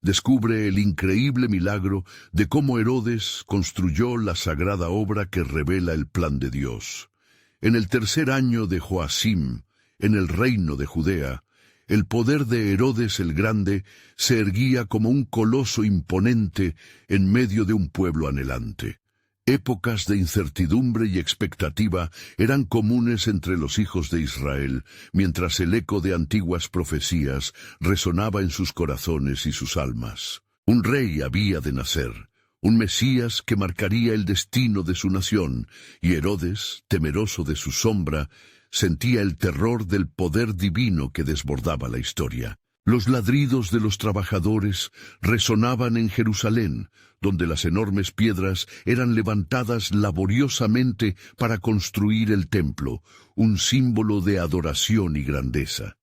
Descubre el increíble milagro de cómo Herodes construyó la sagrada obra que revela el plan de Dios. En el tercer año de Joacim, en el reino de Judea, el poder de Herodes el Grande se erguía como un coloso imponente en medio de un pueblo anhelante. Épocas de incertidumbre y expectativa eran comunes entre los hijos de Israel, mientras el eco de antiguas profecías resonaba en sus corazones y sus almas. Un rey había de nacer, un Mesías que marcaría el destino de su nación, y Herodes, temeroso de su sombra, sentía el terror del poder divino que desbordaba la historia. Los ladridos de los trabajadores resonaban en Jerusalén, donde las enormes piedras eran levantadas laboriosamente para construir el templo, un símbolo de adoración y grandeza.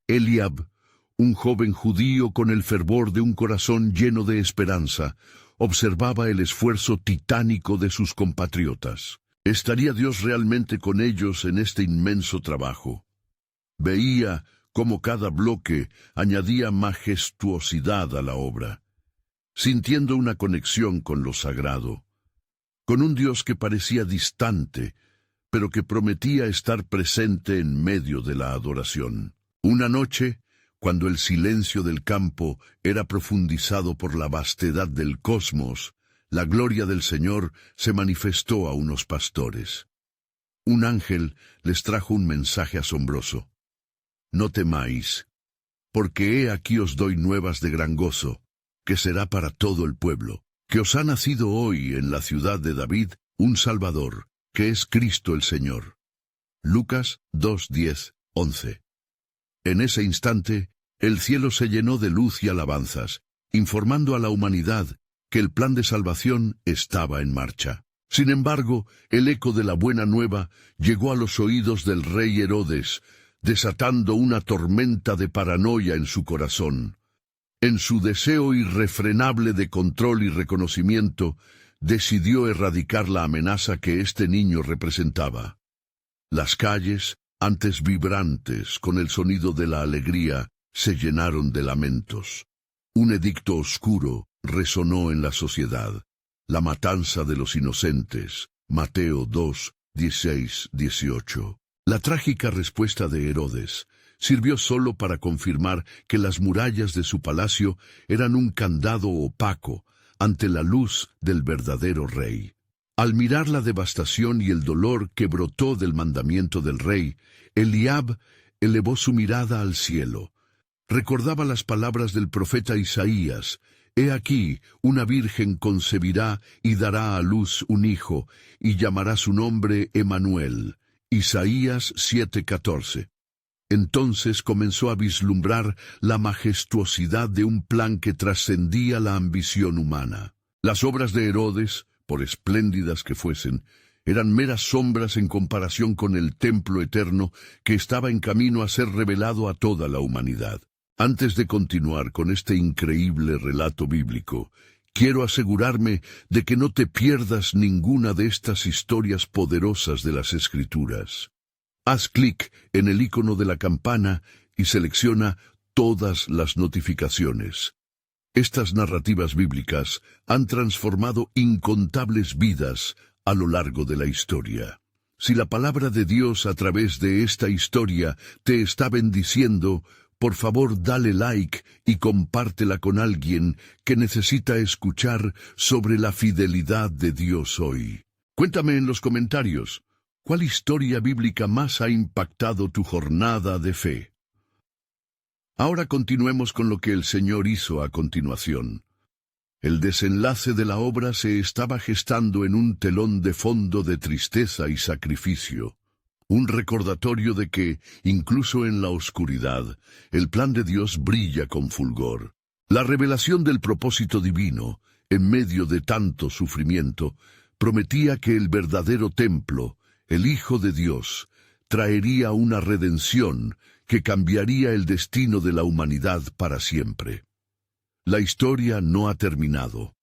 Eliab, un joven judío con el fervor de un corazón lleno de esperanza, observaba el esfuerzo titánico de sus compatriotas. ¿Estaría Dios realmente con ellos en este inmenso trabajo? Veía cómo cada bloque añadía majestuosidad a la obra, sintiendo una conexión con lo sagrado, con un Dios que parecía distante, pero que prometía estar presente en medio de la adoración. Una noche, cuando el silencio del campo era profundizado por la vastedad del cosmos, la gloria del Señor se manifestó a unos pastores. Un ángel les trajo un mensaje asombroso. No temáis, porque he aquí os doy nuevas de gran gozo, que será para todo el pueblo, que os ha nacido hoy en la ciudad de David un Salvador, que es Cristo el Señor. Lucas 2:10-11. En ese instante, el cielo se llenó de luz y alabanzas, informando a la humanidad que el plan de salvación estaba en marcha. Sin embargo, el eco de la buena nueva llegó a los oídos del rey Herodes, desatando una tormenta de paranoia en su corazón. En su deseo irrefrenable de control y reconocimiento, decidió erradicar la amenaza que este niño representaba. Las calles, antes vibrantes con el sonido de la alegría, se llenaron de lamentos. Un edicto oscuro resonó en la sociedad: la matanza de los inocentes. Mateo 2:16-18. La trágica respuesta de Herodes sirvió solo para confirmar que las murallas de su palacio eran un candado opaco ante la luz del verdadero rey. Al mirar la devastación y el dolor que brotó del mandamiento del rey, Eliab elevó su mirada al cielo. Recordaba las palabras del profeta Isaías: «He aquí, una virgen concebirá y dará a luz un hijo, y llamará su nombre Emmanuel». Isaías 7:14. Entonces comenzó a vislumbrar la majestuosidad de un plan que trascendía la ambición humana. Las obras de Herodes, por espléndidas que fuesen, eran meras sombras en comparación con el templo eterno que estaba en camino a ser revelado a toda la humanidad. Antes de continuar con este increíble relato bíblico, quiero asegurarme de que no te pierdas ninguna de estas historias poderosas de las Escrituras. Haz clic en el icono de la campana y selecciona todas las notificaciones. Estas narrativas bíblicas han transformado incontables vidas a lo largo de la historia. Si la palabra de Dios a través de esta historia te está bendiciendo, por favor dale like y compártela con alguien que necesita escuchar sobre la fidelidad de Dios hoy. Cuéntame en los comentarios, ¿cuál historia bíblica más ha impactado tu jornada de fe? Ahora continuemos con lo que el Señor hizo a continuación. El desenlace de la obra se estaba gestando en un telón de fondo de tristeza y sacrificio. Un recordatorio de que, incluso en la oscuridad, el plan de Dios brilla con fulgor. La revelación del propósito divino, en medio de tanto sufrimiento, prometía que el verdadero templo, el Hijo de Dios, traería una redención que cambiaría el destino de la humanidad para siempre. La historia no ha terminado.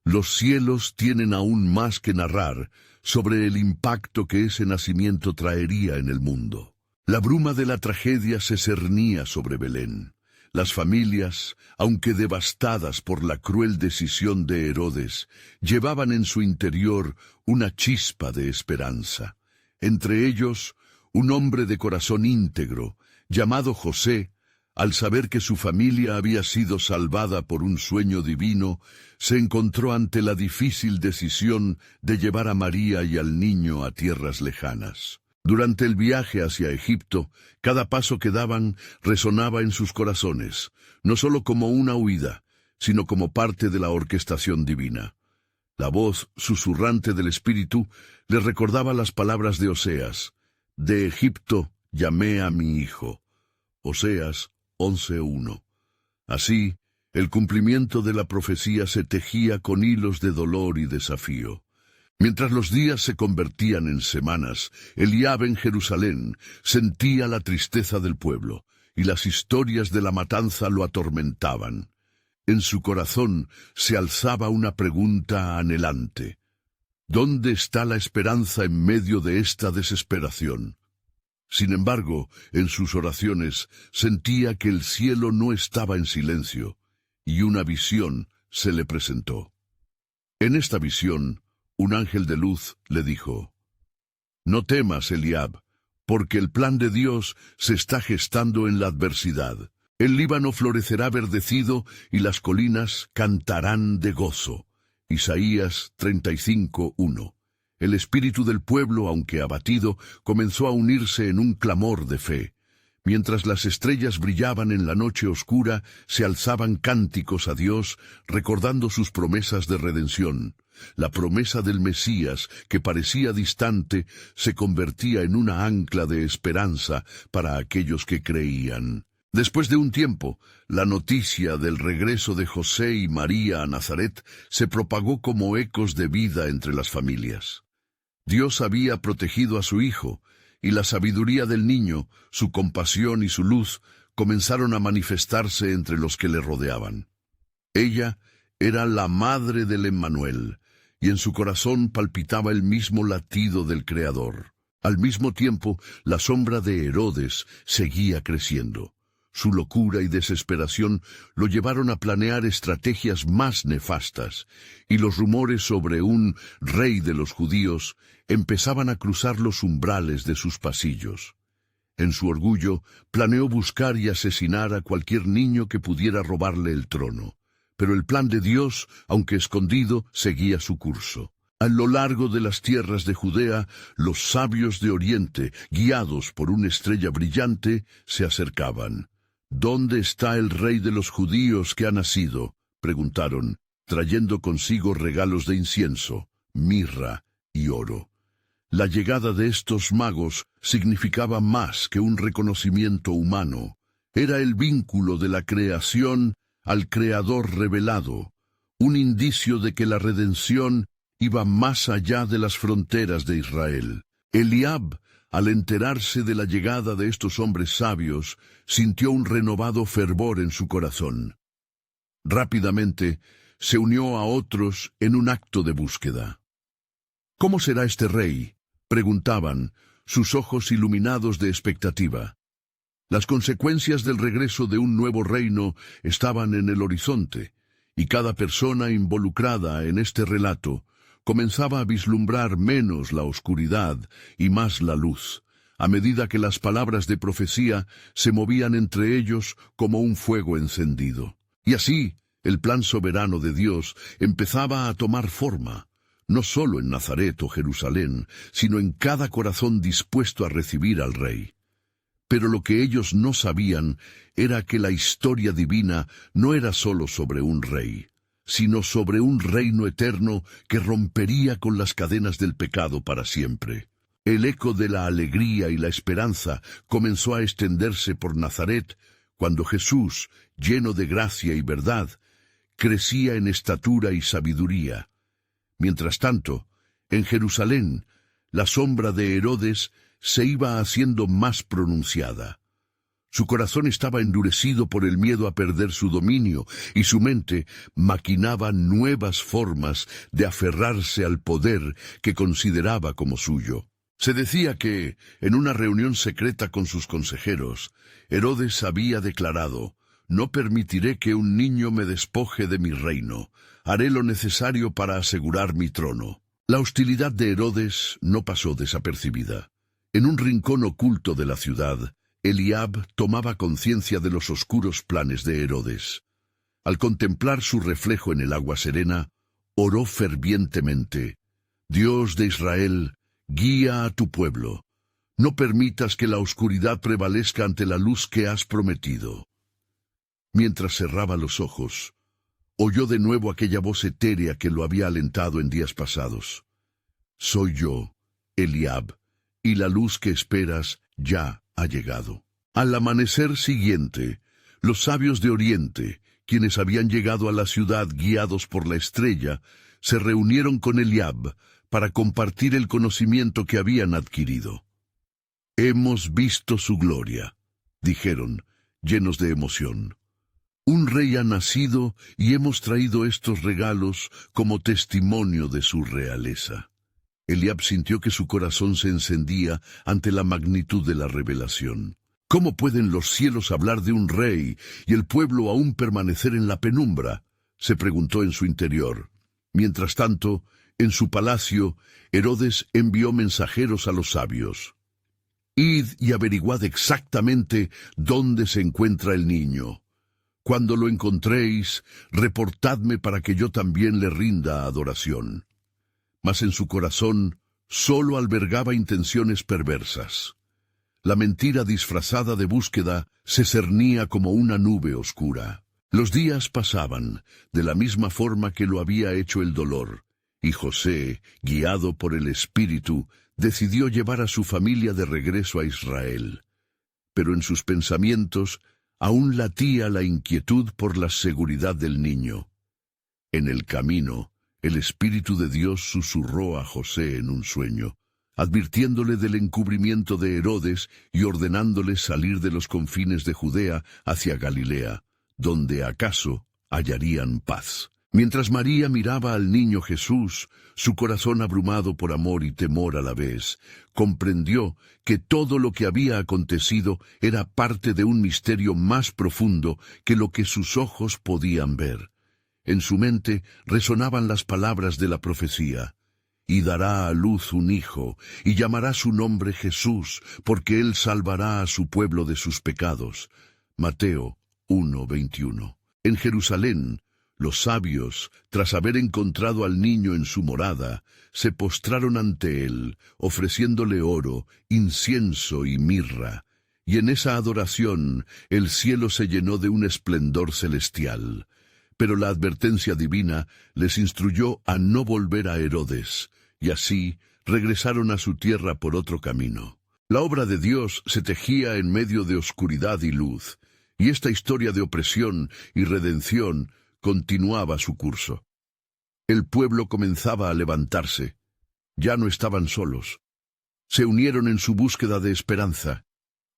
Los cielos tienen aún más que narrar sobre el impacto que ese nacimiento traería en el mundo. La bruma de la tragedia se cernía sobre Belén. Las familias, aunque devastadas por la cruel decisión de Herodes, llevaban en su interior una chispa de esperanza. Entre ellos, un hombre de corazón íntegro, llamado José, al saber que su familia había sido salvada por un sueño divino, se encontró ante la difícil decisión de llevar a María y al niño a tierras lejanas. Durante el viaje hacia Egipto, cada paso que daban resonaba en sus corazones, no solo como una huida, sino como parte de la orquestación divina. La voz susurrante del Espíritu les recordaba las palabras de Oseas: «De Egipto llamé a mi hijo». Oseas 11:1. Así, el cumplimiento de la profecía se tejía con hilos de dolor y desafío. Mientras los días se convertían en semanas, Eliab en Jerusalén sentía la tristeza del pueblo, y las historias de la matanza lo atormentaban. En su corazón se alzaba una pregunta anhelante: ¿dónde está la esperanza en medio de esta desesperación? Sin embargo, en sus oraciones sentía que el cielo no estaba en silencio, y una visión se le presentó. En esta visión, un ángel de luz le dijo: «No temas, Eliab, porque el plan de Dios se está gestando en la adversidad. El Líbano florecerá verdecido y las colinas cantarán de gozo». Isaías 35:1. El espíritu del pueblo, aunque abatido, comenzó a unirse en un clamor de fe. Mientras las estrellas brillaban en la noche oscura, se alzaban cánticos a Dios, recordando sus promesas de redención. La promesa del Mesías, que parecía distante, se convertía en una ancla de esperanza para aquellos que creían. Después de un tiempo, la noticia del regreso de José y María a Nazaret se propagó como ecos de vida entre las familias. Dios había protegido a su hijo, y la sabiduría del niño, su compasión y su luz comenzaron a manifestarse entre los que le rodeaban. Ella era la madre del Emmanuel, y en su corazón palpitaba el mismo latido del Creador. Al mismo tiempo, la sombra de Herodes seguía creciendo. Su locura y desesperación lo llevaron a planear estrategias más nefastas, y los rumores sobre un rey de los judíos empezaban a cruzar los umbrales de sus pasillos. En su orgullo, planeó buscar y asesinar a cualquier niño que pudiera robarle el trono. Pero el plan de Dios, aunque escondido, seguía su curso. A lo largo de las tierras de Judea, los sabios de Oriente, guiados por una estrella brillante, se acercaban. «¿Dónde está el rey de los judíos que ha nacido?», preguntaron, trayendo consigo regalos de incienso, mirra y oro. La llegada de estos magos significaba más que un reconocimiento humano. Era el vínculo de la creación al Creador revelado, un indicio de que la redención iba más allá de las fronteras de Israel. Eliab, al enterarse de la llegada de estos hombres sabios, sintió un renovado fervor en su corazón. Rápidamente se unió a otros en un acto de búsqueda. «¿Cómo será este rey?», preguntaban, sus ojos iluminados de expectativa. Las consecuencias del regreso de un nuevo reino estaban en el horizonte, y cada persona involucrada en este relato comenzaba a vislumbrar menos la oscuridad y más la luz, a medida que las palabras de profecía se movían entre ellos como un fuego encendido. Y así, el plan soberano de Dios empezaba a tomar forma, no solo en Nazaret o Jerusalén, sino en cada corazón dispuesto a recibir al Rey. Pero lo que ellos no sabían era que la historia divina no era solo sobre un rey, sino sobre un reino eterno que rompería con las cadenas del pecado para siempre. El eco de la alegría y la esperanza comenzó a extenderse por Nazaret cuando Jesús, lleno de gracia y verdad, crecía en estatura y sabiduría. Mientras tanto, en Jerusalén, la sombra de Herodes se iba haciendo más pronunciada. Su corazón estaba endurecido por el miedo a perder su dominio, y su mente maquinaba nuevas formas de aferrarse al poder que consideraba como suyo. Se decía que, en una reunión secreta con sus consejeros, Herodes había declarado: no permitiré que un niño me despoje de mi reino. Haré lo necesario para asegurar mi trono. La hostilidad de Herodes no pasó desapercibida. En un rincón oculto de la ciudad, Eliab tomaba conciencia de los oscuros planes de Herodes. Al contemplar su reflejo en el agua serena, oró fervientemente: Dios de Israel, guía a tu pueblo. No permitas que la oscuridad prevalezca ante la luz que has prometido. Mientras cerraba los ojos, oyó de nuevo aquella voz etérea que lo había alentado en días pasados. Soy yo, Eliab, y la luz que esperas ya ha llegado. Al amanecer siguiente, los sabios de Oriente, quienes habían llegado a la ciudad guiados por la estrella, se reunieron con Eliab para compartir el conocimiento que habían adquirido. Hemos visto su gloria, dijeron, llenos de emoción. Un rey ha nacido y hemos traído estos regalos como testimonio de su realeza. Eliab sintió que su corazón se encendía ante la magnitud de la revelación. ¿Cómo pueden los cielos hablar de un rey y el pueblo aún permanecer en la penumbra?, se preguntó en su interior. Mientras tanto, en su palacio, Herodes envió mensajeros a los sabios. Id y averiguad exactamente dónde se encuentra el niño. Cuando lo encontréis, reportadme para que yo también le rinda adoración. Mas en su corazón solo albergaba intenciones perversas. La mentira disfrazada de búsqueda se cernía como una nube oscura. Los días pasaban, de la misma forma que lo había hecho el dolor, y José, guiado por el Espíritu, decidió llevar a su familia de regreso a Israel. Pero en sus pensamientos aún latía la inquietud por la seguridad del niño. En el camino, el Espíritu de Dios susurró a José en un sueño, advirtiéndole del encubrimiento de Herodes y ordenándole salir de los confines de Judea hacia Galilea, donde acaso hallarían paz. Mientras María miraba al niño Jesús, su corazón abrumado por amor y temor a la vez, comprendió que todo lo que había acontecido era parte de un misterio más profundo que lo que sus ojos podían ver. En su mente resonaban las palabras de la profecía: y dará a luz un hijo, y llamará su nombre Jesús, porque él salvará a su pueblo de sus pecados. Mateo 1:21. En Jerusalén, los sabios, tras haber encontrado al niño en su morada, se postraron ante él, ofreciéndole oro, incienso y mirra, y en esa adoración el cielo se llenó de un esplendor celestial. Pero la advertencia divina les instruyó a no volver a Herodes, y así regresaron a su tierra por otro camino. La obra de Dios se tejía en medio de oscuridad y luz, y esta historia de opresión y redención continuaba su curso. El pueblo comenzaba a levantarse. Ya no estaban solos. Se unieron en su búsqueda de esperanza,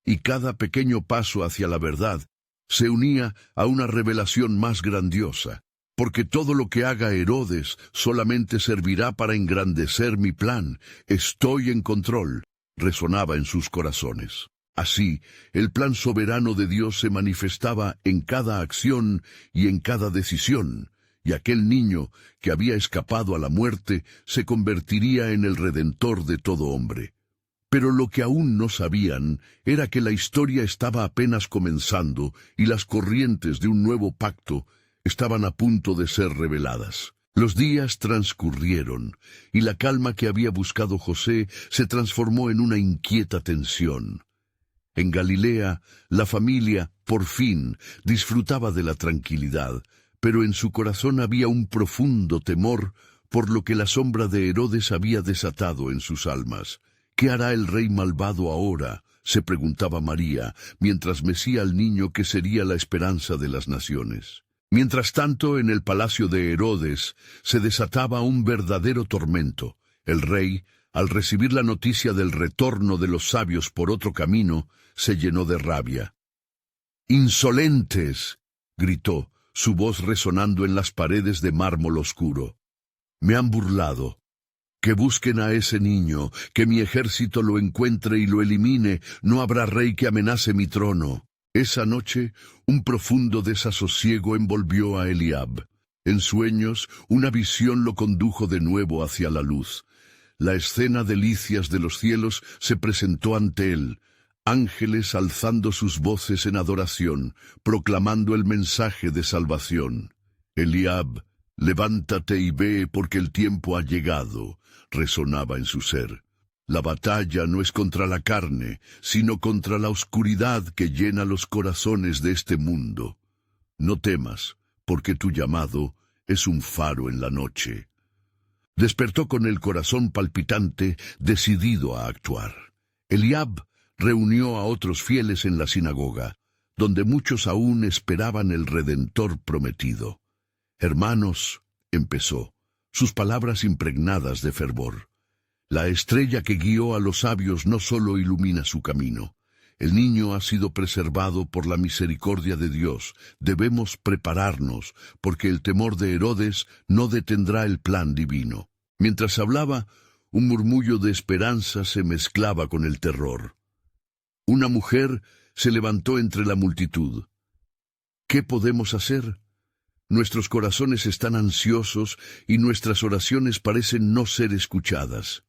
y cada pequeño paso hacia la verdad se unía a una revelación más grandiosa, porque todo lo que haga Herodes solamente servirá para engrandecer mi plan. Estoy en control, resonaba en sus corazones. Así, el plan soberano de Dios se manifestaba en cada acción y en cada decisión, y aquel niño que había escapado a la muerte se convertiría en el redentor de todo hombre. Pero lo que aún no sabían era que la historia estaba apenas comenzando y las corrientes de un nuevo pacto estaban a punto de ser reveladas. Los días transcurrieron, y la calma que había buscado José se transformó en una inquieta tensión. En Galilea, la familia, por fin, disfrutaba de la tranquilidad, pero en su corazón había un profundo temor por lo que la sombra de Herodes había desatado en sus almas. ¿Qué hará el rey malvado ahora?, se preguntaba María, mientras mecía al niño que sería la esperanza de las naciones. Mientras tanto, en el palacio de Herodes se desataba un verdadero tormento. El rey, al recibir la noticia del retorno de los sabios por otro camino, se llenó de rabia. «¡Insolentes!», gritó, su voz resonando en las paredes de mármol oscuro. «Me han burlado. Que busquen a ese niño, que mi ejército lo encuentre y lo elimine. No habrá rey que amenace mi trono». Esa noche, un profundo desasosiego envolvió a Eliab. En sueños, una visión lo condujo de nuevo hacia la luz. La escena de delicias de los cielos se presentó ante él, ángeles alzando sus voces en adoración, proclamando el mensaje de salvación. Eliab, levántate y ve porque el tiempo ha llegado, resonaba en su ser. La batalla no es contra la carne, sino contra la oscuridad que llena los corazones de este mundo. No temas, porque tu llamado es un faro en la noche. Despertó con el corazón palpitante, decidido a actuar. Eliab reunió a otros fieles en la sinagoga, donde muchos aún esperaban el Redentor prometido. Hermanos, empezó, sus palabras impregnadas de fervor. La estrella que guió a los sabios no solo ilumina su camino. El niño ha sido preservado por la misericordia de Dios. Debemos prepararnos, porque el temor de Herodes no detendrá el plan divino. Mientras hablaba, un murmullo de esperanza se mezclaba con el terror. Una mujer se levantó entre la multitud. ¿Qué podemos hacer? Nuestros corazones están ansiosos y nuestras oraciones parecen no ser escuchadas.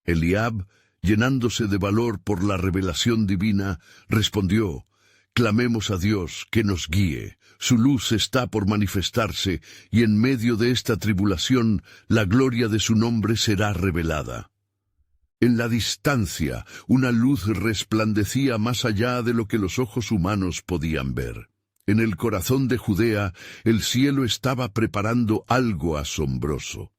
Eliab, llenándose de valor por la revelación divina, respondió: clamemos a Dios que nos guíe. Su luz está por manifestarse, y en medio de esta tribulación la gloria de su nombre será revelada. En la distancia, una luz resplandecía más allá de lo que los ojos humanos podían ver. En el corazón de Judea, el cielo estaba preparando algo asombroso.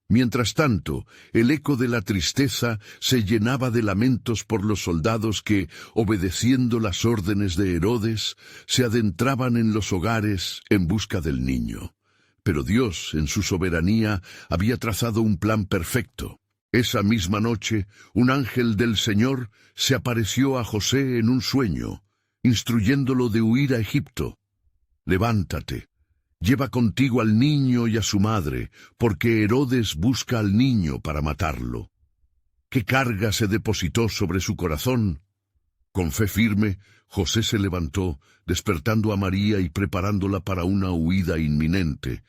Mientras tanto, el eco de la tristeza se llenaba de lamentos por los soldados que, obedeciendo las órdenes de Herodes, se adentraban en los hogares en busca del niño. Pero Dios, en su soberanía, había trazado un plan perfecto. Esa misma noche, un ángel del Señor se apareció a José en un sueño, instruyéndolo de huir a Egipto. Levántate. Lleva contigo al niño y a su madre, porque Herodes busca al niño para matarlo. ¿Qué carga se depositó sobre su corazón? Con fe firme, José se levantó, despertando a María y preparándola para una huida inminente,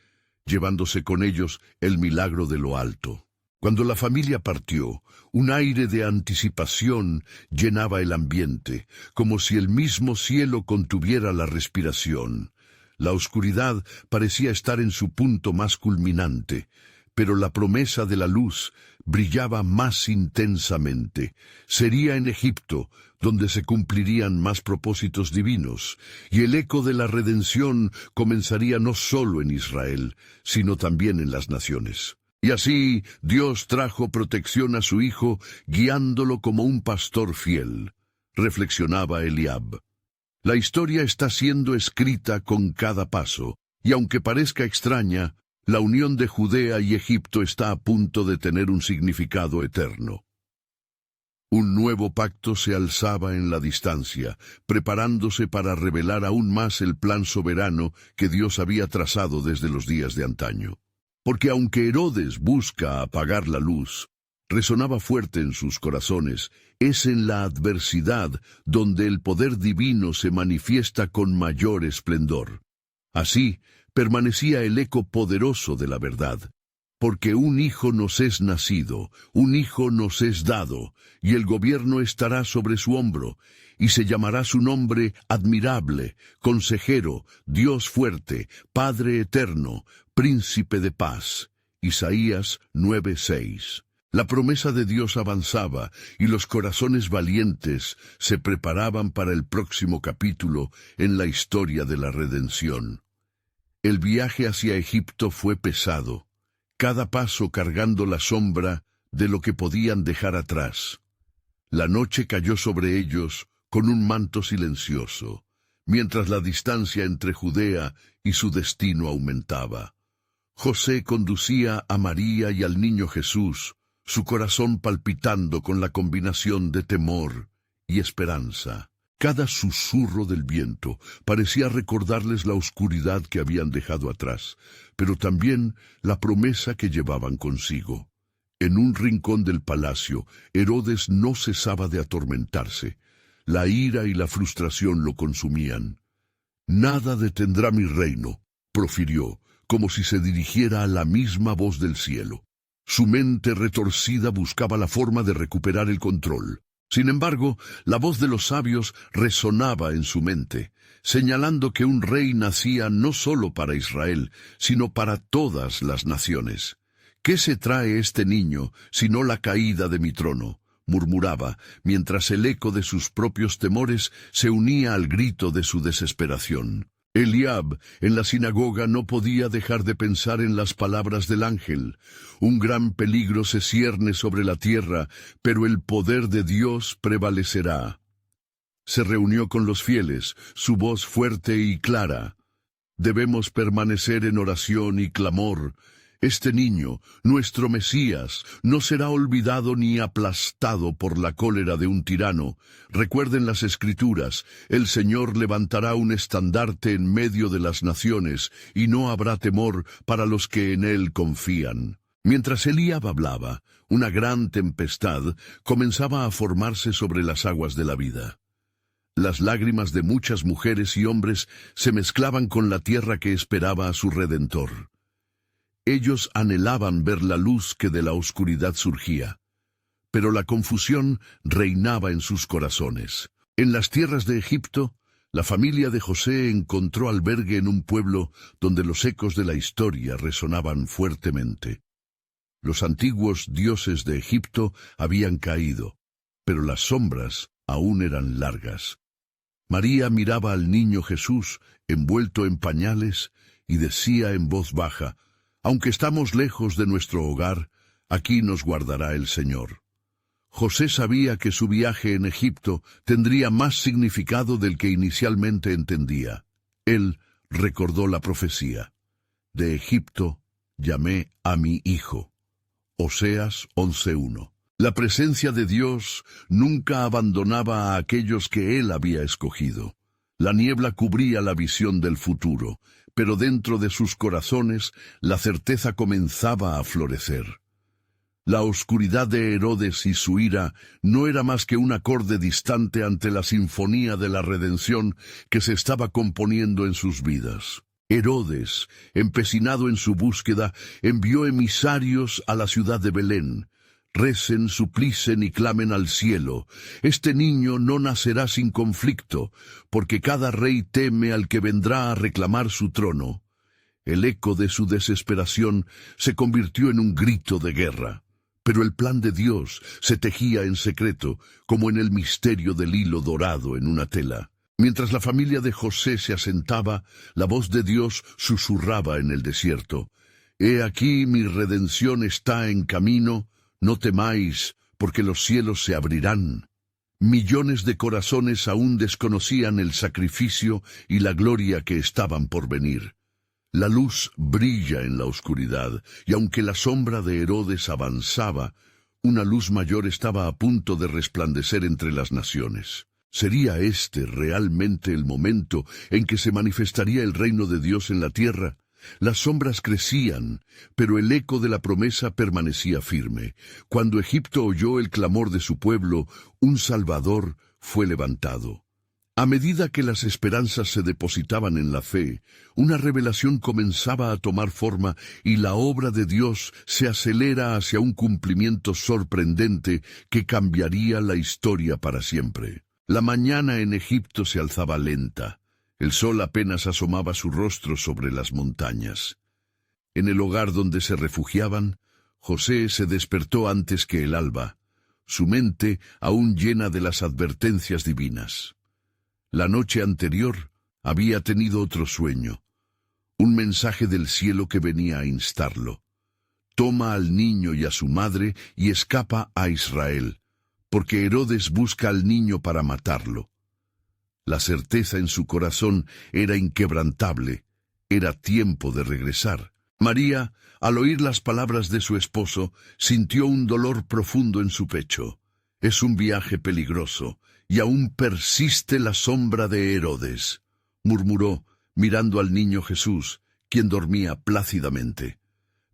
llevándose con ellos el milagro de lo alto. Cuando la familia partió, un aire de anticipación llenaba el ambiente, como si el mismo cielo contuviera la respiración. La oscuridad parecía estar en su punto más culminante, pero la promesa de la luz brillaba más intensamente. Sería en Egipto donde se cumplirían más propósitos divinos, y el eco de la redención comenzaría no solo en Israel, sino también en las naciones. Y así Dios trajo protección a su hijo, guiándolo como un pastor fiel, reflexionaba Eliab. La historia está siendo escrita con cada paso, y aunque parezca extraña, la unión de Judea y Egipto está a punto de tener un significado eterno. Un nuevo pacto se alzaba en la distancia, preparándose para revelar aún más el plan soberano que Dios había trazado desde los días de antaño. Porque aunque Herodes busca apagar la luz, resonaba fuerte en sus corazones, es en la adversidad donde el poder divino se manifiesta con mayor esplendor. Así, permanecía el eco poderoso de la verdad. Porque un hijo nos es nacido, un hijo nos es dado, y el gobierno estará sobre su hombro, y se llamará su nombre Admirable, Consejero, Dios Fuerte, Padre Eterno, Príncipe de Paz. Isaías 9:6. La promesa de Dios avanzaba, y los corazones valientes se preparaban para el próximo capítulo en la historia de la redención. El viaje hacia Egipto fue pesado, cada paso cargando la sombra de lo que podían dejar atrás. La noche cayó sobre ellos con un manto silencioso, mientras la distancia entre Judea y su destino aumentaba. José conducía a María y al niño Jesús, su corazón palpitando con la combinación de temor y esperanza. Cada susurro del viento parecía recordarles la oscuridad que habían dejado atrás, pero también la promesa que llevaban consigo. En un rincón del palacio, Herodes no cesaba de atormentarse. La ira y la frustración lo consumían. «Nada detendrá mi reino», profirió, como si se dirigiera a la misma voz del cielo. Su mente retorcida buscaba la forma de recuperar el control. Sin embargo, la voz de los sabios resonaba en su mente, señalando que un rey nacía no solo para Israel, sino para todas las naciones. «¿Qué se trae este niño, sino la caída de mi trono?», murmuraba, mientras el eco de sus propios temores se unía al grito de su desesperación. Eliab, en la sinagoga, no podía dejar de pensar en las palabras del ángel. Un gran peligro se cierne sobre la tierra, pero el poder de Dios prevalecerá. Se reunió con los fieles, su voz fuerte y clara. «Debemos permanecer en oración y clamor. Este niño, nuestro Mesías, no será olvidado ni aplastado por la cólera de un tirano. Recuerden las Escrituras, el Señor levantará un estandarte en medio de las naciones, y no habrá temor para los que en él confían». Mientras Eliab hablaba, una gran tempestad comenzaba a formarse sobre las aguas de la vida. Las lágrimas de muchas mujeres y hombres se mezclaban con la tierra que esperaba a su Redentor. Ellos anhelaban ver la luz que de la oscuridad surgía, pero la confusión reinaba en sus corazones. En las tierras de Egipto, la familia de José encontró albergue en un pueblo donde los ecos de la historia resonaban fuertemente. Los antiguos dioses de Egipto habían caído, pero las sombras aún eran largas. María miraba al niño Jesús, envuelto en pañales, y decía en voz baja: «Aunque estamos lejos de nuestro hogar, aquí nos guardará el Señor». José sabía que su viaje en Egipto tendría más significado del que inicialmente entendía. Él recordó la profecía: «De Egipto llamé a mi hijo». Oseas 11:1. La presencia de Dios nunca abandonaba a aquellos que Él había escogido. La niebla cubría la visión del futuro, pero dentro de sus corazones la certeza comenzaba a florecer. La oscuridad de Herodes y su ira no era más que un acorde distante ante la sinfonía de la redención que se estaba componiendo en sus vidas. Herodes, empecinado en su búsqueda, envió emisarios a la ciudad de Belén. «Recen, suplicen y clamen al cielo. Este niño no nacerá sin conflicto, porque cada rey teme al que vendrá a reclamar su trono». El eco de su desesperación se convirtió en un grito de guerra. Pero el plan de Dios se tejía en secreto, como en el misterio del hilo dorado en una tela. Mientras la familia de José se asentaba, la voz de Dios susurraba en el desierto: «He aquí mi redención está en camino, no temáis, porque los cielos se abrirán». Millones de corazones aún desconocían el sacrificio y la gloria que estaban por venir. La luz brilla en la oscuridad, y aunque la sombra de Herodes avanzaba, una luz mayor estaba a punto de resplandecer entre las naciones. ¿Sería este realmente el momento en que se manifestaría el reino de Dios en la tierra? Las sombras crecían, pero el eco de la promesa permanecía firme. Cuando Egipto oyó el clamor de su pueblo, un Salvador fue levantado. A medida que las esperanzas se depositaban en la fe, una revelación comenzaba a tomar forma y la obra de Dios se acelera hacia un cumplimiento sorprendente que cambiaría la historia para siempre. La mañana en Egipto se alzaba lenta. El sol apenas asomaba su rostro sobre las montañas. En el hogar donde se refugiaban, José se despertó antes que el alba, su mente aún llena de las advertencias divinas. La noche anterior había tenido otro sueño, un mensaje del cielo que venía a instarlo. Toma al niño y a su madre y escapa a Israel, porque Herodes busca al niño para matarlo. La certeza en su corazón era inquebrantable. Era tiempo de regresar. María, al oír las palabras de su esposo, sintió un dolor profundo en su pecho. Es un viaje peligroso, y aún persiste la sombra de Herodes, murmuró, mirando al niño Jesús, quien dormía plácidamente.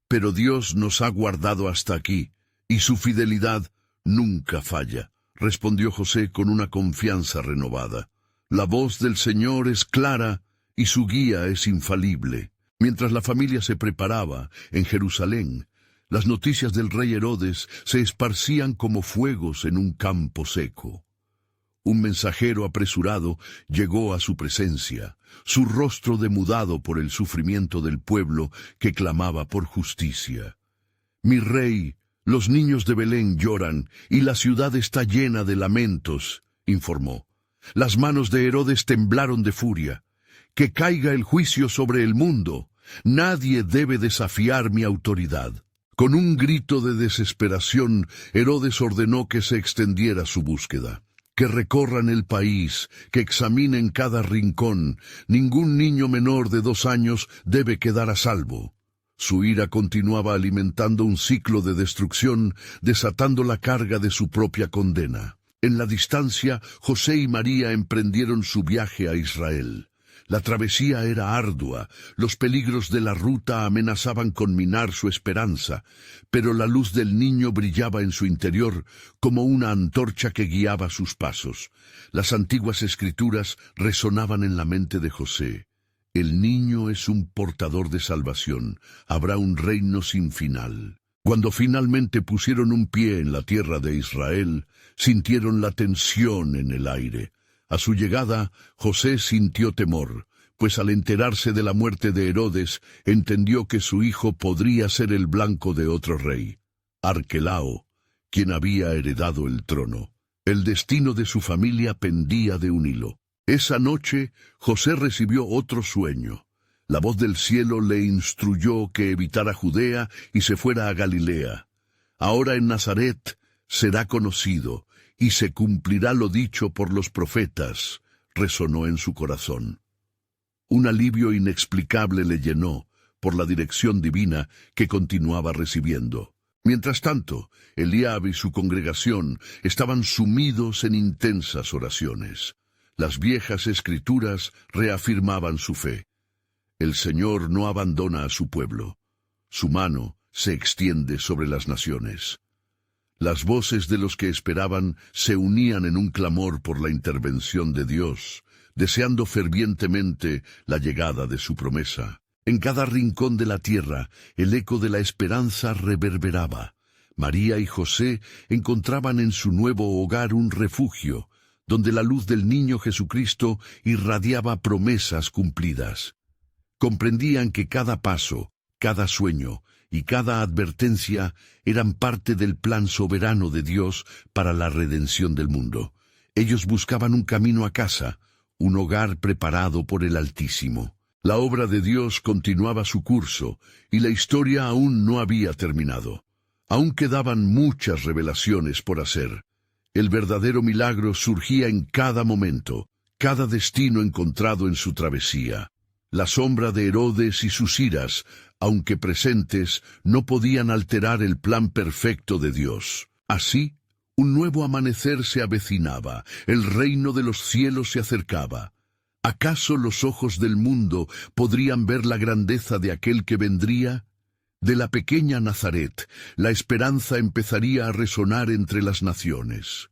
Pero Dios nos ha guardado hasta aquí, y su fidelidad nunca falla. respondió José con una confianza renovada. La voz del Señor es clara y su guía es infalible. Mientras la familia se preparaba en Jerusalén, las noticias del rey Herodes se esparcían como fuegos en un campo seco. Un mensajero apresurado llegó a su presencia, su rostro demudado por el sufrimiento del pueblo que clamaba por justicia. «Mi rey, los niños de Belén lloran y la ciudad está llena de lamentos», informó. Las manos de Herodes temblaron de furia. «Que caiga el juicio sobre el mundo. Nadie debe desafiar mi autoridad». Con un grito de desesperación, Herodes ordenó que se extendiera su búsqueda. Que recorran el país, que examinen cada rincón. Ningún niño menor de 2 años debe quedar a salvo. Su ira continuaba alimentando un ciclo de destrucción, desatando la carga de su propia condena. En la distancia, José y María emprendieron su viaje a Israel. La travesía era ardua, los peligros de la ruta amenazaban con minar su esperanza, pero la luz del niño brillaba en su interior como una antorcha que guiaba sus pasos. Las antiguas escrituras resonaban en la mente de José. El niño es un portador de salvación, habrá un reino sin final. Cuando finalmente pusieron un pie en la tierra de Israel, sintieron la tensión en el aire. A su llegada, José sintió temor, pues al enterarse de la muerte de Herodes, entendió que su hijo podría ser el blanco de otro rey, Arquelao, quien había heredado el trono. El destino de su familia pendía de un hilo. Esa noche, José recibió otro sueño. La voz del cielo le instruyó que evitara Judea y se fuera a Galilea. Ahora en Nazaret será conocido, y se cumplirá lo dicho por los profetas, resonó en su corazón. Un alivio inexplicable le llenó por la dirección divina que continuaba recibiendo. Mientras tanto, Eliab y su congregación estaban sumidos en intensas oraciones. Las viejas escrituras reafirmaban su fe. El Señor no abandona a su pueblo. Su mano se extiende sobre las naciones. Las voces de los que esperaban se unían en un clamor por la intervención de Dios, deseando fervientemente la llegada de su promesa. En cada rincón de la tierra, el eco de la esperanza reverberaba. María y José encontraban en su nuevo hogar un refugio, donde la luz del niño Jesucristo irradiaba promesas cumplidas. Comprendían que cada paso, cada sueño y cada advertencia eran parte del plan soberano de Dios para la redención del mundo. Ellos buscaban un camino a casa, un hogar preparado por el Altísimo. La obra de Dios continuaba su curso, y la historia aún no había terminado. Aún quedaban muchas revelaciones por hacer. El verdadero milagro surgía en cada momento, cada destino encontrado en su travesía. La sombra de Herodes y sus iras, aunque presentes, no podían alterar el plan perfecto de Dios. Así, un nuevo amanecer se avecinaba, el reino de los cielos se acercaba. ¿Acaso los ojos del mundo podrían ver la grandeza de aquel que vendría? De la pequeña Nazaret, la esperanza empezaría a resonar entre las naciones.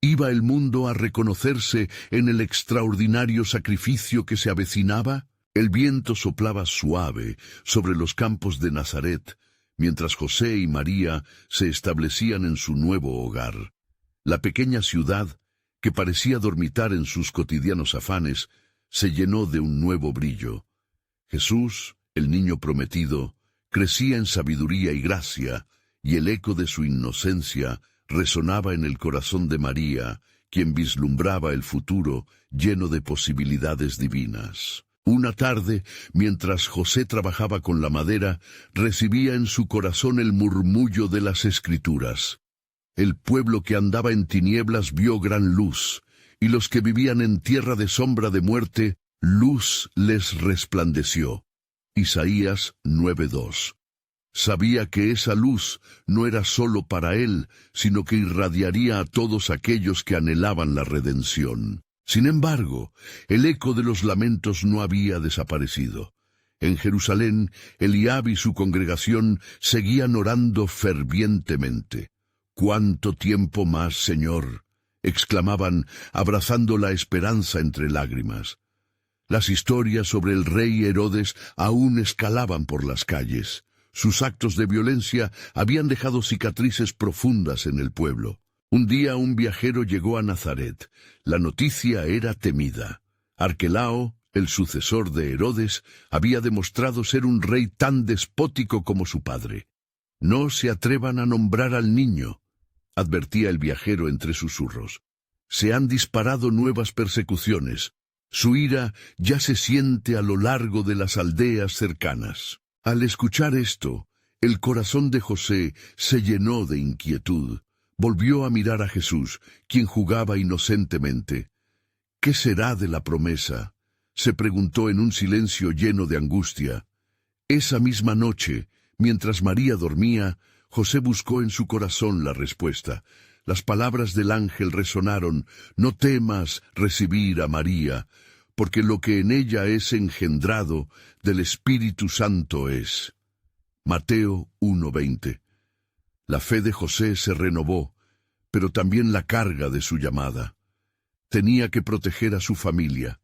¿Iba el mundo a reconocerse en el extraordinario sacrificio que se avecinaba? El viento soplaba suave sobre los campos de Nazaret, mientras José y María se establecían en su nuevo hogar. La pequeña ciudad, que parecía dormitar en sus cotidianos afanes, se llenó de un nuevo brillo. Jesús, el niño prometido, crecía en sabiduría y gracia, y el eco de su inocencia resonaba en el corazón de María, quien vislumbraba el futuro lleno de posibilidades divinas. Una tarde, mientras José trabajaba con la madera, recibía en su corazón el murmullo de las Escrituras. El pueblo que andaba en tinieblas vio gran luz, y los que vivían en tierra de sombra de muerte, luz les resplandeció. Isaías 9:2. Sabía que esa luz no era sólo para él, sino que irradiaría a todos aquellos que anhelaban la redención. Sin embargo, el eco de los lamentos no había desaparecido. En Jerusalén, Eliab y su congregación seguían orando fervientemente. ¿Cuánto tiempo más, Señor?, exclamaban, abrazando la esperanza entre lágrimas. Las historias sobre el rey Herodes aún escalaban por las calles. Sus actos de violencia habían dejado cicatrices profundas en el pueblo. Un día un viajero llegó a Nazaret. La noticia era temida. Arquelao, el sucesor de Herodes, había demostrado ser un rey tan despótico como su padre. «No se atrevan a nombrar al niño», advertía el viajero entre susurros. «Se han disparado nuevas persecuciones. Su ira ya se siente a lo largo de las aldeas cercanas». Al escuchar esto, el corazón de José se llenó de inquietud. Volvió a mirar a Jesús, quien jugaba inocentemente. «¿Qué será de la promesa?», se preguntó en un silencio lleno de angustia. Esa misma noche, mientras María dormía, José buscó en su corazón la respuesta. Las palabras del ángel resonaron: «No temas recibir a María, porque lo que en ella es engendrado del Espíritu Santo es». Mateo 1:20. La fe de José se renovó, pero también la carga de su llamada. Tenía que proteger a su familia.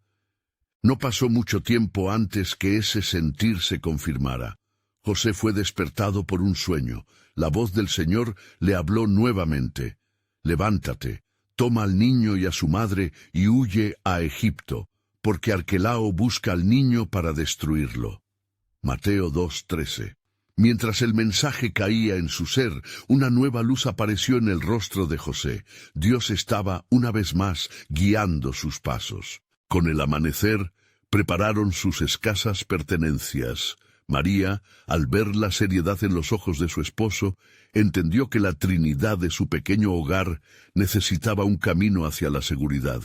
No pasó mucho tiempo antes que ese sentir se confirmara. José fue despertado por un sueño. La voz del Señor le habló nuevamente: «Levántate, toma al niño y a su madre y huye a Egipto, porque Arquelao busca al niño para destruirlo». Mateo 2:13. Mientras el mensaje caía en su ser, una nueva luz apareció en el rostro de José. Dios estaba, una vez más, guiando sus pasos. Con el amanecer, prepararon sus escasas pertenencias. María, al ver la seriedad en los ojos de su esposo, entendió que la Trinidad de su pequeño hogar necesitaba un camino hacia la seguridad.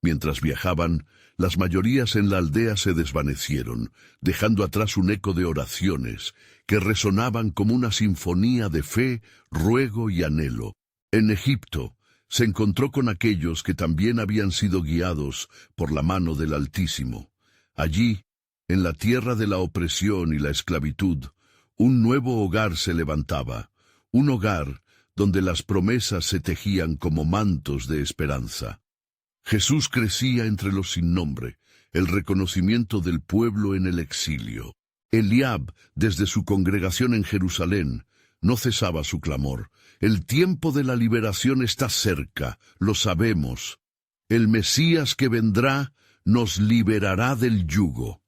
Mientras viajaban, las mayorías en la aldea se desvanecieron, dejando atrás un eco de oraciones que resonaban como una sinfonía de fe, ruego y anhelo. En Egipto se encontró con aquellos que también habían sido guiados por la mano del Altísimo. Allí, en la tierra de la opresión y la esclavitud, un nuevo hogar se levantaba, un hogar donde las promesas se tejían como mantos de esperanza. Jesús crecía entre los sin nombre, el reconocimiento del pueblo en el exilio. Eliab, desde su congregación en Jerusalén, no cesaba su clamor: «El tiempo de la liberación está cerca, lo sabemos. El Mesías que vendrá nos liberará del yugo».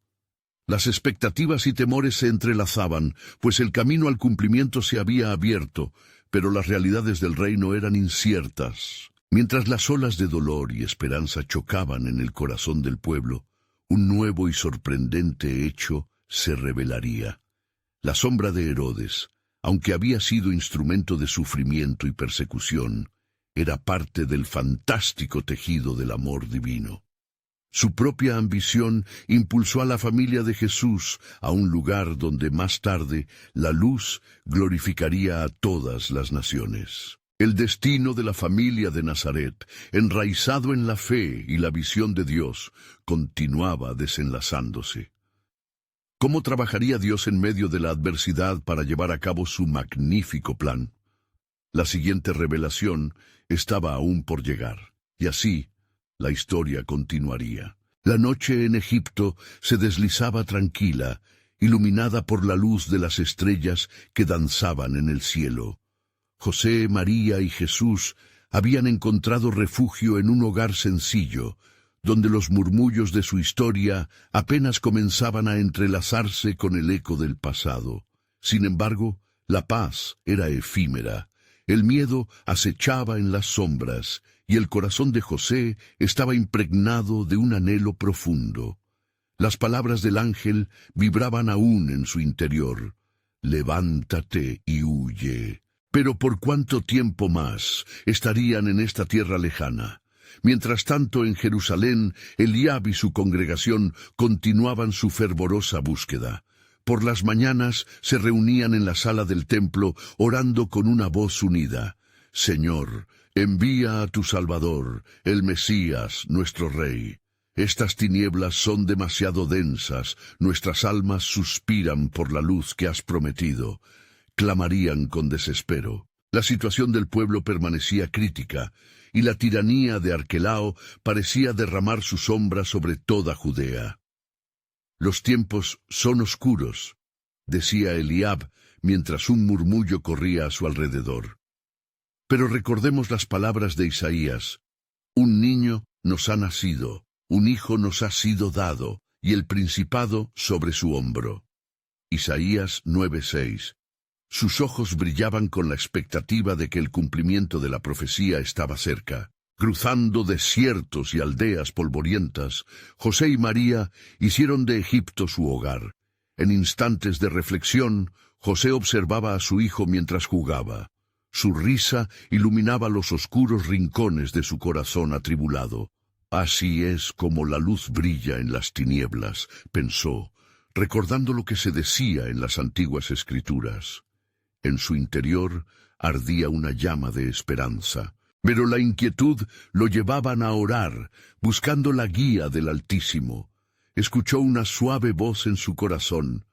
Las expectativas y temores se entrelazaban, pues el camino al cumplimiento se había abierto, pero las realidades del reino eran inciertas. Mientras las olas de dolor y esperanza chocaban en el corazón del pueblo, un nuevo y sorprendente hecho se revelaría. La sombra de Herodes, aunque había sido instrumento de sufrimiento y persecución, era parte del fantástico tejido del amor divino. Su propia ambición impulsó a la familia de Jesús a un lugar donde más tarde la luz glorificaría a todas las naciones. El destino de la familia de Nazaret, enraizado en la fe y la visión de Dios, continuaba desenlazándose. ¿Cómo trabajaría Dios en medio de la adversidad para llevar a cabo su magnífico plan? La siguiente revelación estaba aún por llegar, y así la historia continuaría. La noche en Egipto se deslizaba tranquila, iluminada por la luz de las estrellas que danzaban en el cielo. José, María y Jesús habían encontrado refugio en un hogar sencillo, donde los murmullos de su historia apenas comenzaban a entrelazarse con el eco del pasado. Sin embargo, la paz era efímera, el miedo acechaba en las sombras, y el corazón de José estaba impregnado de un anhelo profundo. Las palabras del ángel vibraban aún en su interior: «Levántate y huye». Pero ¿por cuánto tiempo más estarían en esta tierra lejana? Mientras tanto, en Jerusalén, Eliab y su congregación continuaban su fervorosa búsqueda. Por las mañanas se reunían en la sala del templo, orando con una voz unida: «Señor, envía a tu Salvador, el Mesías, nuestro Rey. Estas tinieblas son demasiado densas, nuestras almas suspiran por la luz que has prometido». Clamarían con desespero. La situación del pueblo permanecía crítica, y la tiranía de Arquelao parecía derramar su sombra sobre toda Judea. «Los tiempos son oscuros», decía Eliab, mientras un murmullo corría a su alrededor. Pero recordemos las palabras de Isaías: «Un niño nos ha nacido, un hijo nos ha sido dado, y el principado sobre su hombro». Isaías 9:6. Sus ojos brillaban con la expectativa de que el cumplimiento de la profecía estaba cerca. Cruzando desiertos y aldeas polvorientas, José y María hicieron de Egipto su hogar. En instantes de reflexión, José observaba a su hijo mientras jugaba. Su risa iluminaba los oscuros rincones de su corazón atribulado. «Así es como la luz brilla en las tinieblas», pensó, recordando lo que se decía en las antiguas escrituras. En su interior ardía una llama de esperanza, pero la inquietud lo llevaban a orar, buscando la guía del Altísimo. Escuchó una suave voz en su corazón: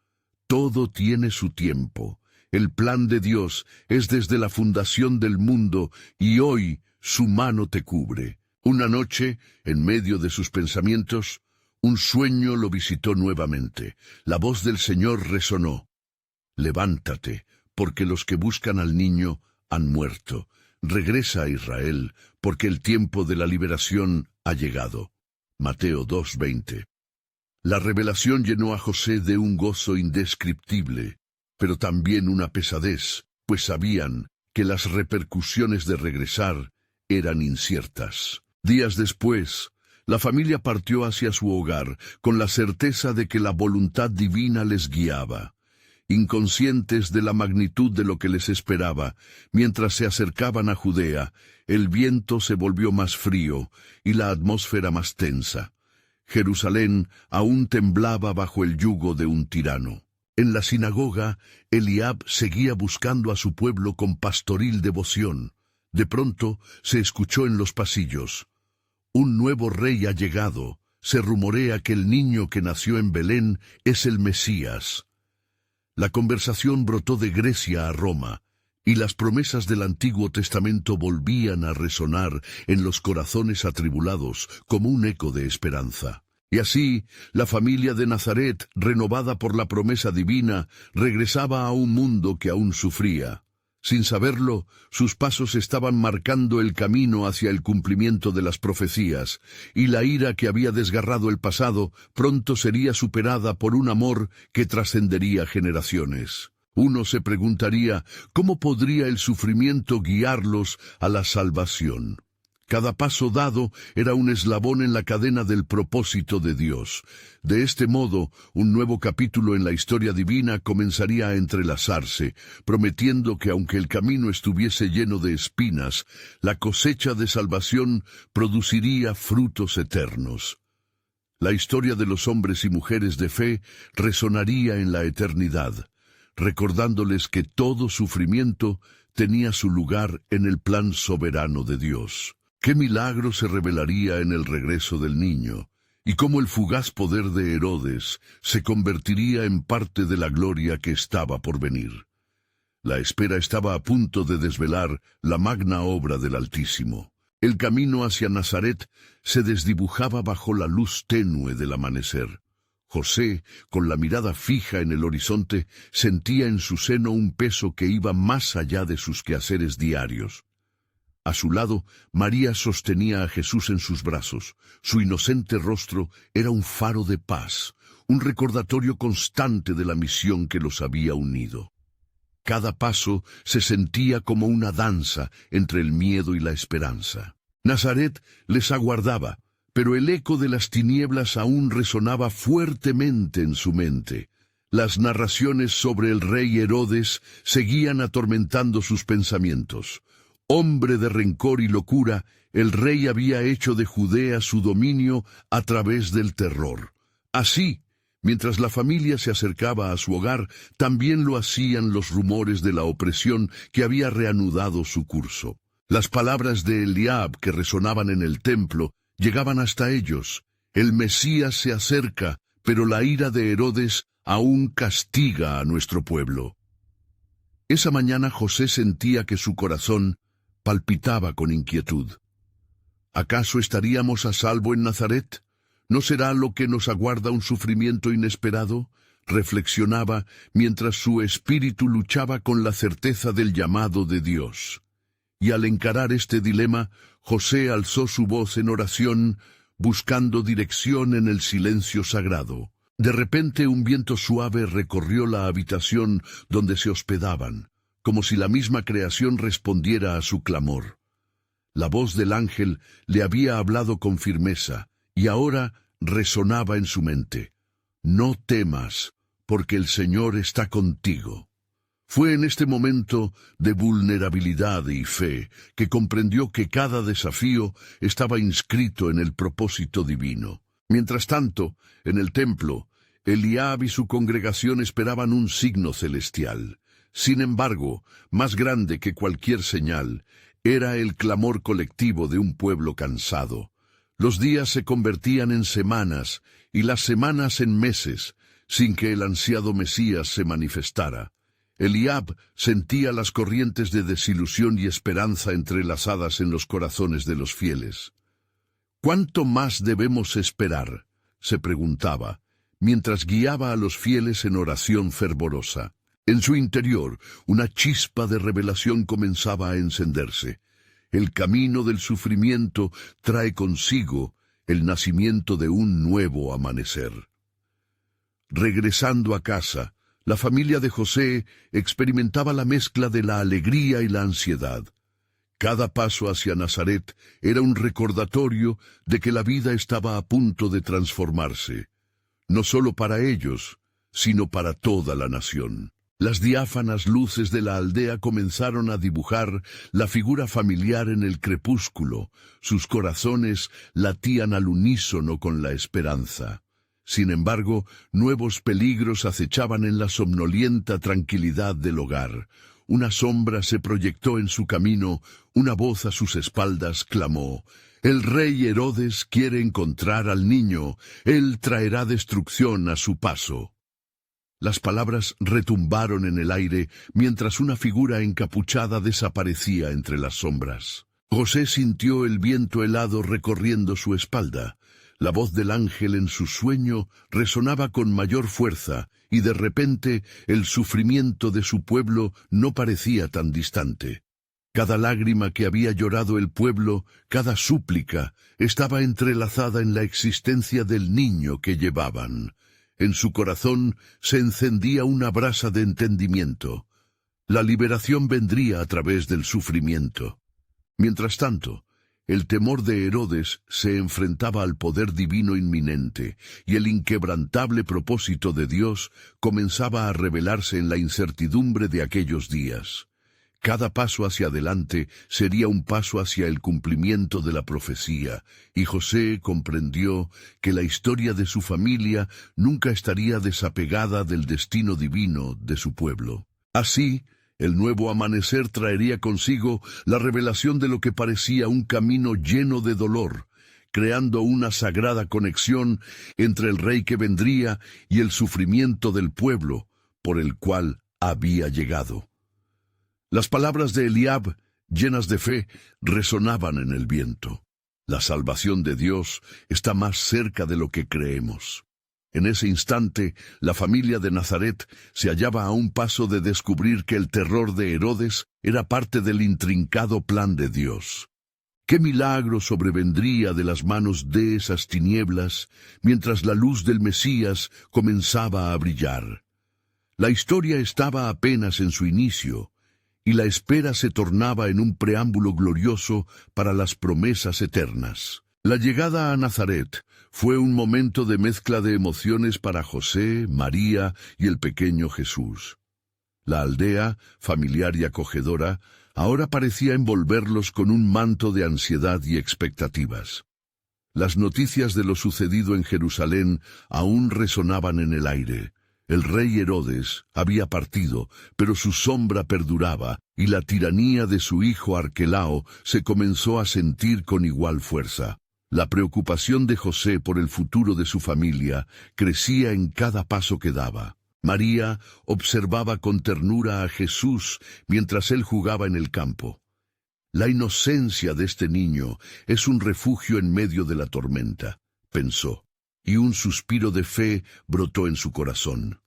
«Todo tiene su tiempo. El plan de Dios es desde la fundación del mundo, y hoy su mano te cubre». Una noche, en medio de sus pensamientos, un sueño lo visitó nuevamente. La voz del Señor resonó: «Levántate, porque los que buscan al niño han muerto. Regresa a Israel, porque el tiempo de la liberación ha llegado». Mateo 2:20. La revelación llenó a José de un gozo indescriptible, pero también una pesadez, pues sabían que las repercusiones de regresar eran inciertas. Días después, la familia partió hacia su hogar con la certeza de que la voluntad divina les guiaba. Inconscientes de la magnitud de lo que les esperaba, mientras se acercaban a Judea, el viento se volvió más frío y la atmósfera más tensa. Jerusalén aún temblaba bajo el yugo de un tirano. En la sinagoga, Eliab seguía buscando a su pueblo con pastoril devoción. De pronto se escuchó en los pasillos: «Un nuevo rey ha llegado. Se rumorea que el niño que nació en Belén es el Mesías». La conversación brotó de Grecia a Roma, y las promesas del Antiguo Testamento volvían a resonar en los corazones atribulados como un eco de esperanza. Y así, la familia de Nazaret, renovada por la promesa divina, regresaba a un mundo que aún sufría. Sin saberlo, sus pasos estaban marcando el camino hacia el cumplimiento de las profecías, y la ira que había desgarrado el pasado pronto sería superada por un amor que trascendería generaciones. Uno se preguntaría, ¿cómo podría el sufrimiento guiarlos a la salvación? Cada paso dado era un eslabón en la cadena del propósito de Dios. De este modo, un nuevo capítulo en la historia divina comenzaría a entrelazarse, prometiendo que aunque el camino estuviese lleno de espinas, la cosecha de salvación produciría frutos eternos. La historia de los hombres y mujeres de fe resonaría en la eternidad, recordándoles que todo sufrimiento tenía su lugar en el plan soberano de Dios. ¿Qué milagro se revelaría en el regreso del niño? Y cómo el fugaz poder de Herodes se convertiría en parte de la gloria que estaba por venir. La espera estaba a punto de desvelar la magna obra del Altísimo. El camino hacia Nazaret se desdibujaba bajo la luz tenue del amanecer. José, con la mirada fija en el horizonte, sentía en su seno un peso que iba más allá de sus quehaceres diarios. A su lado, María sostenía a Jesús en sus brazos. Su inocente rostro era un faro de paz, un recordatorio constante de la misión que los había unido. Cada paso se sentía como una danza entre el miedo y la esperanza. Nazaret les aguardaba, pero el eco de las tinieblas aún resonaba fuertemente en su mente. Las narraciones sobre el rey Herodes seguían atormentando sus pensamientos. Hombre de rencor y locura, el rey había hecho de Judea su dominio a través del terror. Así, mientras la familia se acercaba a su hogar, también lo hacían los rumores de la opresión que había reanudado su curso. Las palabras de Eliab que resonaban en el templo llegaban hasta ellos. El Mesías se acerca, pero la ira de Herodes aún castiga a nuestro pueblo. Esa mañana José sentía que su corazón palpitaba con inquietud. ¿Acaso estaríamos a salvo en Nazaret? ¿No será lo que nos aguarda un sufrimiento inesperado? Reflexionaba mientras su espíritu luchaba con la certeza del llamado de Dios. Y al encarar este dilema, José alzó su voz en oración, buscando dirección en el silencio sagrado. De repente un viento suave recorrió la habitación donde se hospedaban, como si la misma creación respondiera a su clamor. La voz del ángel le había hablado con firmeza, y ahora resonaba en su mente. No temas, porque el Señor está contigo. Fue en este momento de vulnerabilidad y fe que comprendió que cada desafío estaba inscrito en el propósito divino. Mientras tanto, en el templo, Eliab y su congregación esperaban un signo celestial. Sin embargo, más grande que cualquier señal, era el clamor colectivo de un pueblo cansado. Los días se convertían en semanas y las semanas en meses, sin que el ansiado Mesías se manifestara. Eliab sentía las corrientes de desilusión y esperanza entrelazadas en los corazones de los fieles. ¿Cuánto más debemos esperar?, se preguntaba, mientras guiaba a los fieles en oración fervorosa. En su interior, una chispa de revelación comenzaba a encenderse. El camino del sufrimiento trae consigo el nacimiento de un nuevo amanecer. Regresando a casa, la familia de José experimentaba la mezcla de la alegría y la ansiedad. Cada paso hacia Nazaret era un recordatorio de que la vida estaba a punto de transformarse, no solo para ellos, sino para toda la nación. Las diáfanas luces de la aldea comenzaron a dibujar la figura familiar en el crepúsculo. Sus corazones latían al unísono con la esperanza. Sin embargo, nuevos peligros acechaban en la somnolienta tranquilidad del hogar. Una sombra se proyectó en su camino, una voz a sus espaldas clamó: «El rey Herodes quiere encontrar al niño, él traerá destrucción a su paso». Las palabras retumbaron en el aire mientras una figura encapuchada desaparecía entre las sombras. José sintió el viento helado recorriendo su espalda. La voz del ángel en su sueño resonaba con mayor fuerza, y de repente el sufrimiento de su pueblo no parecía tan distante. Cada lágrima que había llorado el pueblo, cada súplica, estaba entrelazada en la existencia del niño que llevaban. En su corazón se encendía una brasa de entendimiento. La liberación vendría a través del sufrimiento. Mientras tanto, el temor de Herodes se enfrentaba al poder divino inminente, y el inquebrantable propósito de Dios comenzaba a revelarse en la incertidumbre de aquellos días. Cada paso hacia adelante sería un paso hacia el cumplimiento de la profecía, y José comprendió que la historia de su familia nunca estaría desapegada del destino divino de su pueblo. Así, el nuevo amanecer traería consigo la revelación de lo que parecía un camino lleno de dolor, creando una sagrada conexión entre el rey que vendría y el sufrimiento del pueblo por el cual había llegado. Las palabras de Eliab, llenas de fe, resonaban en el viento. La salvación de Dios está más cerca de lo que creemos. En ese instante, la familia de Nazaret se hallaba a un paso de descubrir que el terror de Herodes era parte del intrincado plan de Dios. ¿Qué milagro sobrevendría de las manos de esas tinieblas mientras la luz del Mesías comenzaba a brillar? La historia estaba apenas en su inicio, y la espera se tornaba en un preámbulo glorioso para las promesas eternas. La llegada a Nazaret fue un momento de mezcla de emociones para José, María y el pequeño Jesús. La aldea, familiar y acogedora, ahora parecía envolverlos con un manto de ansiedad y expectativas. Las noticias de lo sucedido en Jerusalén aún resonaban en el aire. El rey Herodes había partido, pero su sombra perduraba, y la tiranía de su hijo Arquelao se comenzó a sentir con igual fuerza. La preocupación de José por el futuro de su familia crecía en cada paso que daba. María observaba con ternura a Jesús mientras él jugaba en el campo. La inocencia de este niño es un refugio en medio de la tormenta, pensó, y un suspiro de fe brotó en su corazón.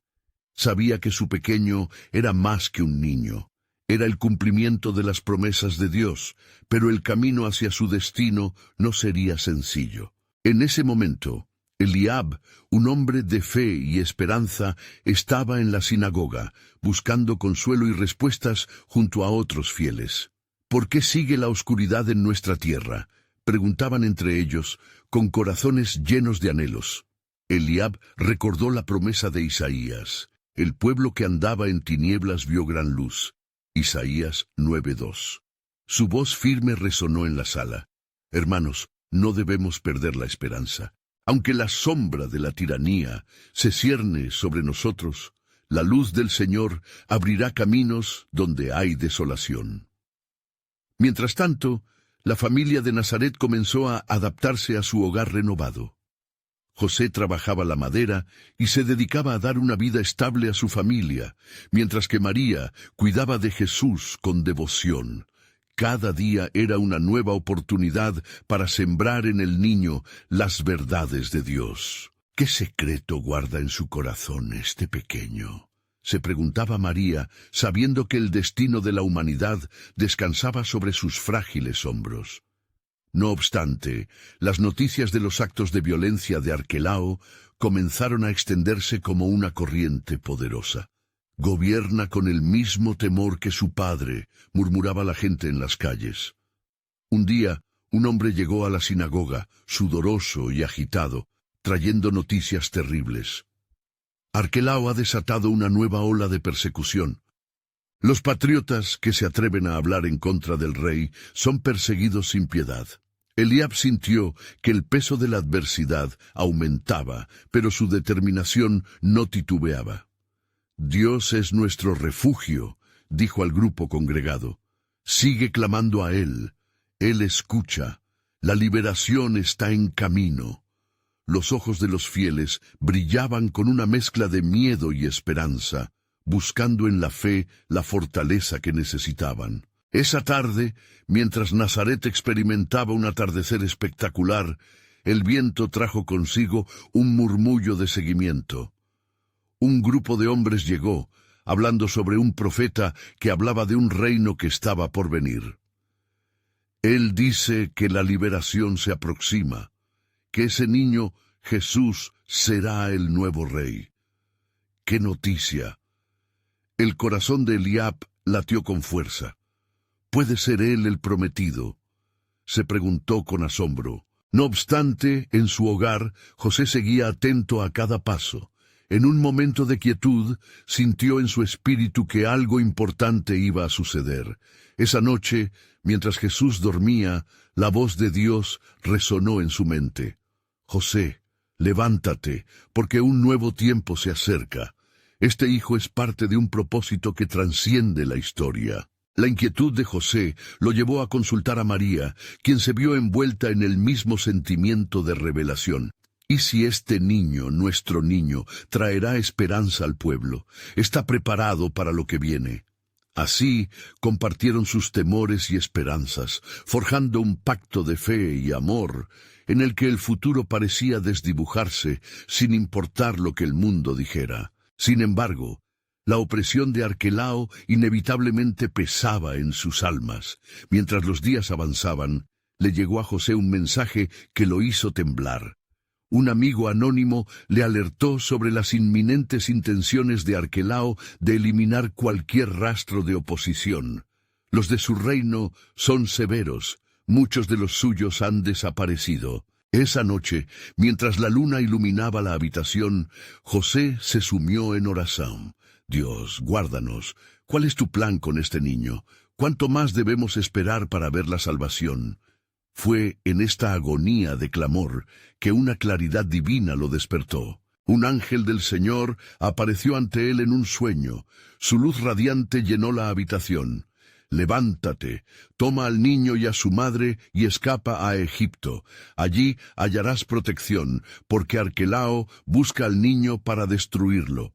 Sabía que su pequeño era más que un niño. Era el cumplimiento de las promesas de Dios, pero el camino hacia su destino no sería sencillo. En ese momento, Eliab, un hombre de fe y esperanza, estaba en la sinagoga, buscando consuelo y respuestas junto a otros fieles. ¿Por qué sigue la oscuridad en nuestra tierra?, preguntaban entre ellos, con corazones llenos de anhelos. Eliab recordó la promesa de Isaías: el pueblo que andaba en tinieblas vio gran luz. Isaías 9:2. Su voz firme resonó en la sala. Hermanos, no debemos perder la esperanza. Aunque la sombra de la tiranía se cierne sobre nosotros, la luz del Señor abrirá caminos donde hay desolación. Mientras tanto, la familia de Nazaret comenzó a adaptarse a su hogar renovado. José trabajaba la madera y se dedicaba a dar una vida estable a su familia, mientras que María cuidaba de Jesús con devoción. Cada día era una nueva oportunidad para sembrar en el niño las verdades de Dios. ¿Qué secreto guarda en su corazón este pequeño?, se preguntaba María, sabiendo que el destino de la humanidad descansaba sobre sus frágiles hombros. No obstante, las noticias de los actos de violencia de Arquelao comenzaron a extenderse como una corriente poderosa. «Gobierna con el mismo temor que su padre», murmuraba la gente en las calles. Un día, un hombre llegó a la sinagoga, sudoroso y agitado, trayendo noticias terribles. Arquelao ha desatado una nueva ola de persecución. Los patriotas que se atreven a hablar en contra del rey son perseguidos sin piedad. Eliab sintió que el peso de la adversidad aumentaba, pero su determinación no titubeaba. «Dios es nuestro refugio», dijo al grupo congregado. «Sigue clamando a Él. Él escucha. La liberación está en camino». Los ojos de los fieles brillaban con una mezcla de miedo y esperanza, buscando en la fe la fortaleza que necesitaban. Esa tarde, mientras Nazaret experimentaba un atardecer espectacular, el viento trajo consigo un murmullo de seguimiento. Un grupo de hombres llegó, hablando sobre un profeta que hablaba de un reino que estaba por venir. Él dice que la liberación se aproxima, que ese niño, Jesús, será el nuevo rey. ¡Qué noticia! El corazón de Eliab latió con fuerza. ¿Puede ser él el prometido?, se preguntó con asombro. No obstante, en su hogar, José seguía atento a cada paso. En un momento de quietud, sintió en su espíritu que algo importante iba a suceder. Esa noche, mientras Jesús dormía, la voz de Dios resonó en su mente. «José, levántate, porque un nuevo tiempo se acerca. Este hijo es parte de un propósito que trasciende la historia». La inquietud de José lo llevó a consultar a María, quien se vio envuelta en el mismo sentimiento de revelación. ¿Y si este niño, nuestro niño, traerá esperanza al pueblo? ¿Está preparado para lo que viene? Así compartieron sus temores y esperanzas, forjando un pacto de fe y amor, en el que el futuro parecía desdibujarse sin importar lo que el mundo dijera. Sin embargo, la opresión de Arquelao inevitablemente pesaba en sus almas. Mientras los días avanzaban, le llegó a José un mensaje que lo hizo temblar. Un amigo anónimo le alertó sobre las inminentes intenciones de Arquelao de eliminar cualquier rastro de oposición. Los de su reino son severos, muchos de los suyos han desaparecido. Esa noche, mientras la luna iluminaba la habitación, José se sumió en oración. «Dios, guárdanos. ¿Cuál es tu plan con este niño? ¿Cuánto más debemos esperar para ver la salvación?» Fue en esta agonía de clamor que una claridad divina lo despertó. Un ángel del Señor apareció ante él en un sueño. Su luz radiante llenó la habitación. «Levántate, toma al niño y a su madre y escapa a Egipto. Allí hallarás protección, porque Arquelao busca al niño para destruirlo».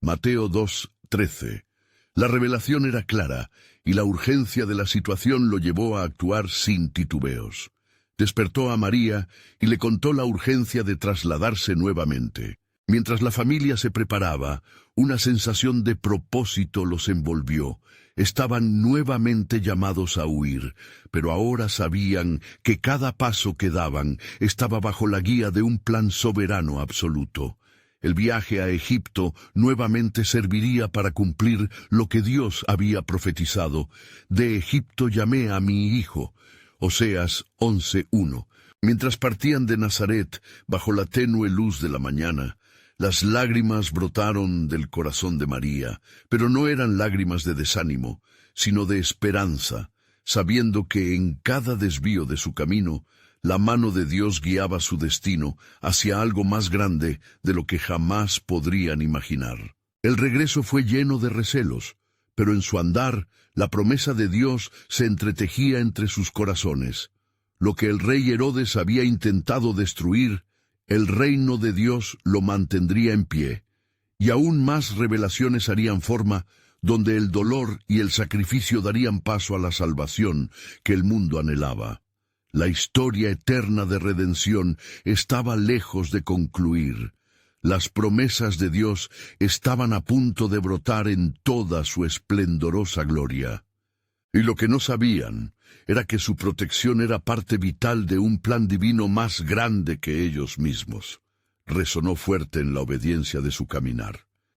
Mateo 2:13. La revelación era clara, y la urgencia de la situación lo llevó a actuar sin titubeos. Despertó a María y le contó la urgencia de trasladarse nuevamente. Mientras la familia se preparaba, una sensación de propósito los envolvió. Estaban nuevamente llamados a huir, pero ahora sabían que cada paso que daban estaba bajo la guía de un plan soberano absoluto. El viaje a Egipto nuevamente serviría para cumplir lo que Dios había profetizado. De Egipto llamé a mi hijo. Oseas 11:1. Mientras partían de Nazaret, bajo la tenue luz de la mañana, las lágrimas brotaron del corazón de María, pero no eran lágrimas de desánimo, sino de esperanza, sabiendo que en cada desvío de su camino, la mano de Dios guiaba su destino hacia algo más grande de lo que jamás podrían imaginar. El regreso fue lleno de recelos, pero en su andar, la promesa de Dios se entretejía entre sus corazones. Lo que el rey Herodes había intentado destruir, el reino de Dios lo mantendría en pie, y aún más revelaciones harían forma, donde el dolor y el sacrificio darían paso a la salvación que el mundo anhelaba. La historia eterna de redención estaba lejos de concluir. Las promesas de Dios estaban a punto de brotar en toda su esplendorosa gloria. Y lo que no sabían era que su protección era parte vital de un plan divino más grande que ellos mismos. Resonó fuerte en la obediencia de su caminar.